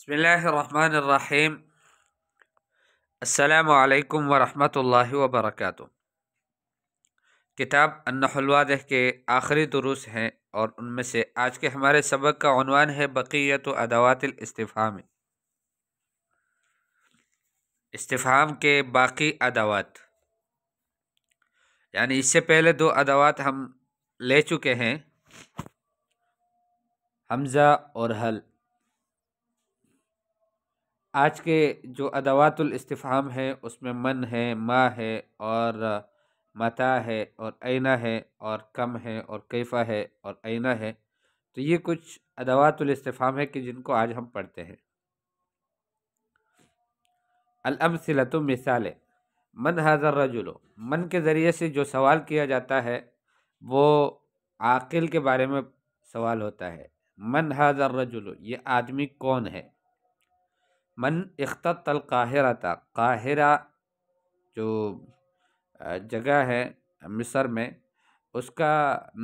بسم اللہ الرحمن الرحیم۔ السلام علیکم ورحمۃ اللہ وبرکاتہ۔ کتاب النحو الواضح کے آخری دروس ہیں اور ان میں سے آج کے ہمارے سبق کا عنوان ہے بقیت ادوات الاستفہام، استفہام کے باقی ادوات۔ یعنی اس سے پہلے دو ادوات ہم لے چکے ہیں، حمزہ اور حل۔ آج کے جو ادوات الاستفہام ہے اس میں من ہے، ما ہے اور متا ہے اور اینہ ہے اور کم ہے اور کیفہ ہے اور اینہ ہے۔ تو یہ کچھ ادوات الاستفہام ہے کہ جن کو آج ہم پڑھتے ہیں۔ الامثلۃ، مثالیں۔ من ھذا الرجل، من کے ذریعے سے جو سوال کیا جاتا ہے وہ عاقل کے بارے میں سوال ہوتا ہے۔ من ھذا الرجل، یہ آدمی کون ہے۔ من اختص القاہرۃ، قاہرہ جو جگہ ہے مصر میں، اس کا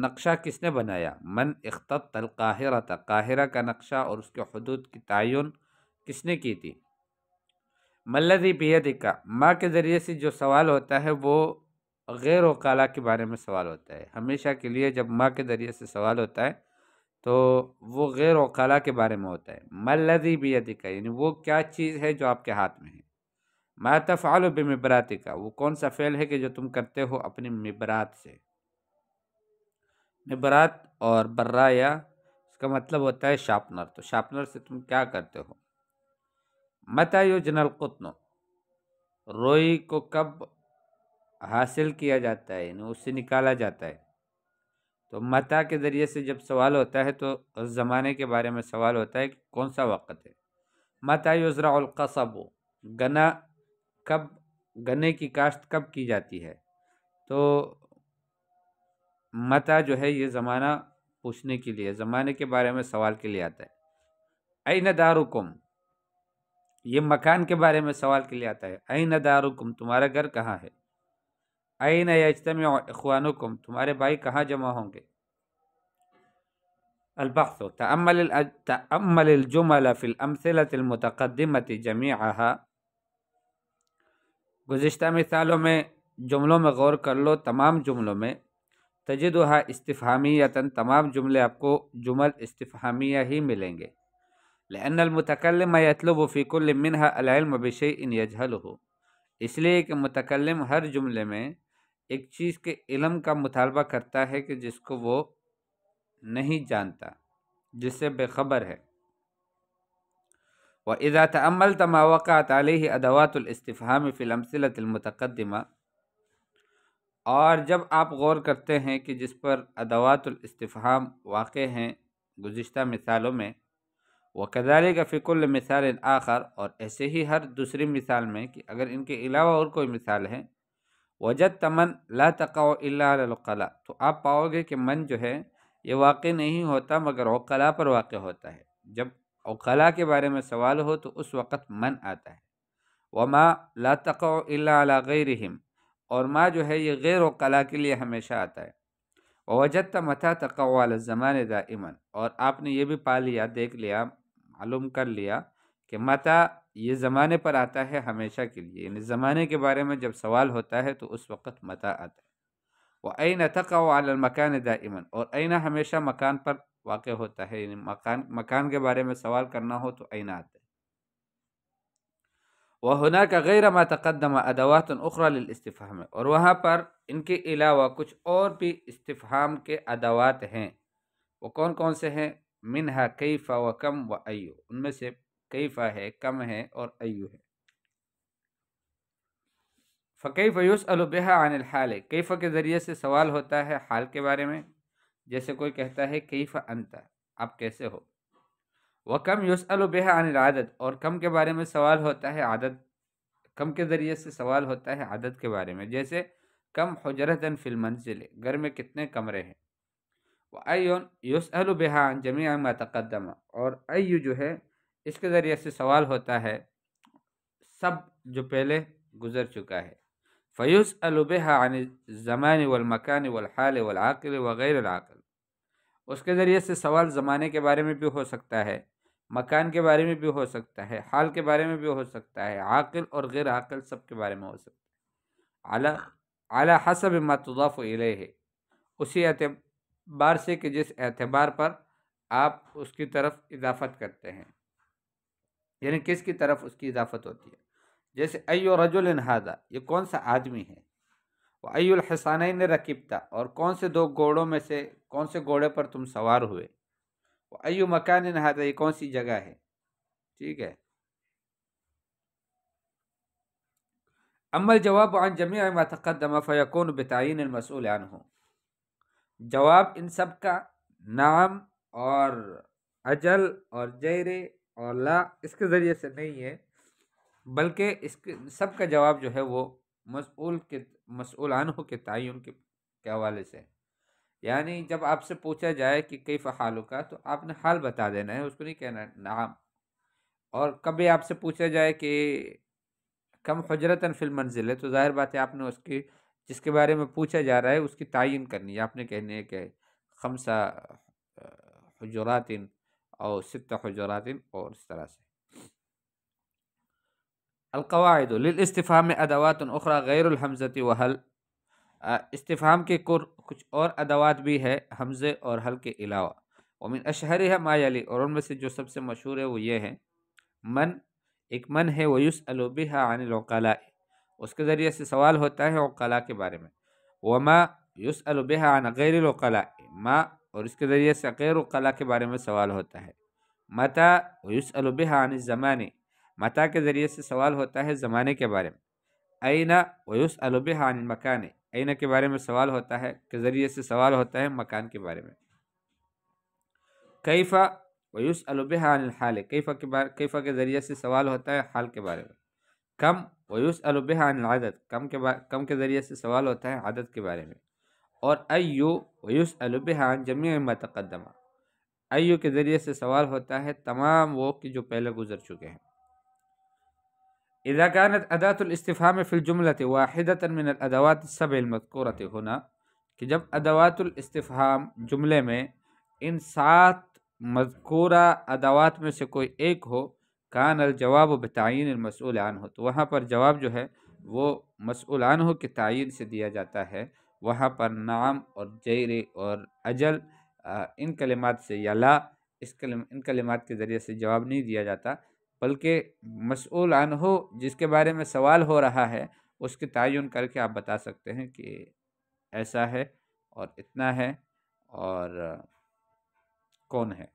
نقشہ کس نے بنایا۔ من اختص القاہرۃ، قاہرہ کا نقشہ اور اس کے حدود کی تعین کس نے کی تھی۔ ما الذی بیدک، ما کے ذریعے سے جو سوال ہوتا ہے وہ غیر وکالا کے بارے میں سوال ہوتا ہے۔ ہمیشہ کے لیے جب ما کے ذریعے سے سوال ہوتا ہے تو وہ غیر وکالا کے بارے میں ہوتا ہے۔ ما الذی بیدک، یعنی وہ کیا چیز ہے جو آپ کے ہاتھ میں ہے۔ ما تفعل بمبراتک، وہ کون سا فعل ہے کہ جو تم کرتے ہو اپنی مبرات سے۔ مبرات اور برایا اس کا مطلب ہوتا ہے شارپنر، تو شارپنر سے تم کیا کرتے ہو۔ متی یجنی القطن، روئی کو کب حاصل کیا جاتا ہے، یعنی اس سے نکالا جاتا ہے۔ تو متا کے ذریعے سے جب سوال ہوتا ہے تو اس زمانے کے بارے میں سوال ہوتا ہے کہ کون سا وقت ہے۔ متی یزرع القصب، گنا کب، گنے کی کاشت کب کی جاتی ہے۔ تو متا جو ہے یہ زمانہ پوچھنے کے لیے، زمانے کے بارے میں سوال کے لیے آتا ہے۔ این دارکم، یہ مکان کے بارے میں سوال کے لیے آتا ہے۔ این دارکم، تمہارا گھر کہاں ہے۔ این یجتمع اخوانکم، تمہارے بھائی کہاں جمع ہوں گے۔ البحث، تأمل الجمل فی الامثلة المتقدمة جمیعها، گزشتہ مثالوں میں جملوں میں غور کر لو، تمام جملوں میں۔ تجدها استفہامیۃ، تمام جملے آپ کو جمل استفہامیہ ہی ملیں گے۔ لأن المتکلم یطلب فی کل منها العلم بشیء یجہلہ، اس لیے کہ متکلم ہر جملے میں ایک چیز کے علم کا مطالبہ کرتا ہے کہ جس کو وہ نہیں جانتا، جس سے بے خبر ہے۔ وَإِذَا تَأَمَّلْتَ مَا وَقَعَتْ عَلَيْهِ أَدَوَاتُ الْإِسْتِفْهَامِ فِي الْأَمْثِلَةِ الْمُتَقَدِّمَةِ، اور جب آپ غور کرتے ہیں کہ جس پر ادوات الاستفہام واقع ہیں گزشتہ مثالوں میں، وَكَذَلِكَ فِي كُلِّ مِثَالٍ آخر، اور ایسے ہی ہر دوسری مثال میں کہ اگر ان کے علاوہ اور کوئی مثال ہے، وَجَدْتَ مَنْ لَا تَقَعُ إِلَّا عَلَى الْعُقَلَاءِ، تو آپ پاؤ گے کہ من جو ہے یہ واقع نہیں ہوتا مگر عقلاء پر واقع ہوتا ہے۔ جب عقلاء کے بارے میں سوال ہو تو اس وقت من آتا ہے۔ وَمَا لَا تَقَعُ إِلَّا عَلَى غَيْرِهِمْ، اور ما جو ہے یہ غیر عقلاء کے لیے ہمیشہ آتا ہے۔ وَوَجَدْتَ مَتَى تَقَعُ عَلَى الزَّمَانِ دَائِمًا، اور آپ نے یہ بھی پا لیا، دیکھ لیا، معلوم کر لیا کہ متا یہ زمانے پر آتا ہے ہمیشہ کے لیے، یعنی زمانے کے بارے میں جب سوال ہوتا ہے تو اس وقت متا آتا ہے۔ وَأَيْنَ تَقَعُ عَلَى الْمَكَانِ دَائِمًا، اور اینہ ہمیشہ مکان پر واقع ہوتا ہے، یعنی مکان کے بارے میں سوال کرنا ہو تو اینہ آتا ہے۔ وَهُنَاكَ غَيْرَ مَا تَقَدَّمَ أَدَوَاتٌ أُخْرَى لِلْإِسْتِفْهَامِ، اور وہاں پر ان کے علاوہ کچھ اور بھی استفہام کے ادوات ہیں۔ وہ کون کون سے ہیں؟ منہا کیف و کم و ایو، ان میں سے کیفہ ہے، کم ہے اور ایو ہے۔ فَكَيْفَ يُسْأَلُ بِهَا عَنِ الْحَالِ، کیف کے ذریعے سے سوال ہوتا ہے حال کے بارے میں، جیسے کوئی کہتا ہے کیف انت، آپ کیسے ہو۔ وَكَمْ يُسْأَلُ بِهَا عَنِ الْعَدَدِ، اور کم کے بارے میں سوال ہوتا ہے عدد، کم کے ذریعے سے سوال ہوتا ہے عدد کے بارے میں، جیسے کم حجرۃ فی المنزل، گھر میں کتنے کمرے ہیں۔ وَأَيٌّ يُسْأَلُ بِهَا عَنْ جَمِيعِ مَا تَقَدَّمَ، اور ایو جو ہے اس کے ذریعے سے سوال ہوتا ہے سب جو پہلے گزر چکا ہے۔ فَيُسْأَلُ بِهَا عَنِ الزَّمَانِ وَالْمَكَانِ وَالْحَالِ وَالْعَاقِلِ وَغَيْرِ الْعَاقِلِ، اس کے ذریعے سے سوال زمانے کے بارے میں بھی ہو سکتا ہے، مکان کے بارے میں بھی ہو سکتا ہے، حال کے بارے میں بھی ہو سکتا ہے، عاقل اور غیر عاقل سب کے بارے میں ہو سکتا ہے، اعلی حسب ما تضاف الیہ، اسی اعتبار سے کہ جس اعتبار پر آپ اس کی طرف اضافت کرتے ہیں، یعنی کس کی طرف اس کی اضافت ہوتی ہے. جیسے ایو رجل ھذا، یہ کون سا آدمی ہے، وَأَيُّ الْحِصَانَيْنِ رَكِبْتَ، اور کون سے دو گھوڑوں میں سے کون سے گھوڑے پر تم سوار ہوئے، وَأَيُّ مَكَانٍ ھذا، یہ کون سی جگہ ہے. ٹھیک ہے. اما الجواب عن جميع ما تقدم فيكون بتعيين المسؤول عنه، جواب ان سب کا نعم اور اجل اور جیرے اور لا اس کے ذریعے سے نہیں ہے، بلکہ اس کے سب کا جواب جو ہے وہ مسئول عنہ کے تعین کے حوالے سے. یعنی جب آپ سے پوچھا جائے کہ کیف حالک، تو آپ نے حال بتا دینا ہے، اس کو نہیں کہنا نعم. اور کبھی آپ سے پوچھا جائے کہ کم حجرتاً فی المنزل ہے، تو ظاہر بات ہے آپ نے اس کی جس کے بارے میں پوچھا جا رہا ہے اس کی تعین کرنی ہے. آپ نے کہنے ہے کہ 5 حجرات اور 6 حجرات اور اس طرح سے. القواعد للاستفهام ادوات اخرى غیر الحمزة وحل، استفہام کے کچھ اور ادوات بھی ہے حمزے اور حل کے علاوہ. ومن اشہرها ما یلی، اور ان میں سے جو سب سے مشہور ہے وہ یہ ہے من، ایک من ہے، ویسأل بها عن العقلاء، اس کے ذریعے سے سوال ہوتا ہے عقلاء کے بارے میں. وما یسأل بها عن غیر العقلاء، ما، اور اس کے ذریعے سے غیر عقلاء کے بارے میں سوال ہوتا ہے. متى ویسأل بها عن الزمان، متا کے ذریعے سے سوال ہوتا ہے زمانے کے بارے میں. این ویسأل بها عن المکان، این کے بارے میں سوال ہوتا ہے کے ذریعے سے سوال ہوتا ہے مکان کے بارے میں. کیف ویسأل بها عن الحال، کیف کے ذریعے سے سوال ہوتا ہے حال کے بارے میں. کم ویسأل بها عن العدد، کم کے ذریعے سے سوال ہوتا ہے عدد کے بارے میں. اور ایو ویسأل بها عن جميع ما تقدم، ایو کے ذریعے سے سوال ہوتا ہے تمام وہ کہ جو پہلے گزر چکے ہیں. اذا كانت اداة الاستفهام في الجملة واحدة من الادوات السبع المذكورة هنا، کہ جب ادوات الاستفهام جملے میں ان 7 مذکورہ ادوات میں سے کوئی ایک ہو، کان الجواب بتعین المسئول عنہ، تو وہاں پر جواب جو ہے وہ مسئول عنہ کے تعین سے دیا جاتا ہے. وہاں پر نعم اور جیر اور اجل ان کلمات سے یا لا ان کلمات کے ذریعے سے جواب نہیں دیا جاتا، بلکہ مسئول عنہ جس کے بارے میں سوال ہو رہا ہے اس کے تعین کر کے آپ بتا سکتے ہیں کہ ایسا ہے اور اتنا ہے اور کون ہے.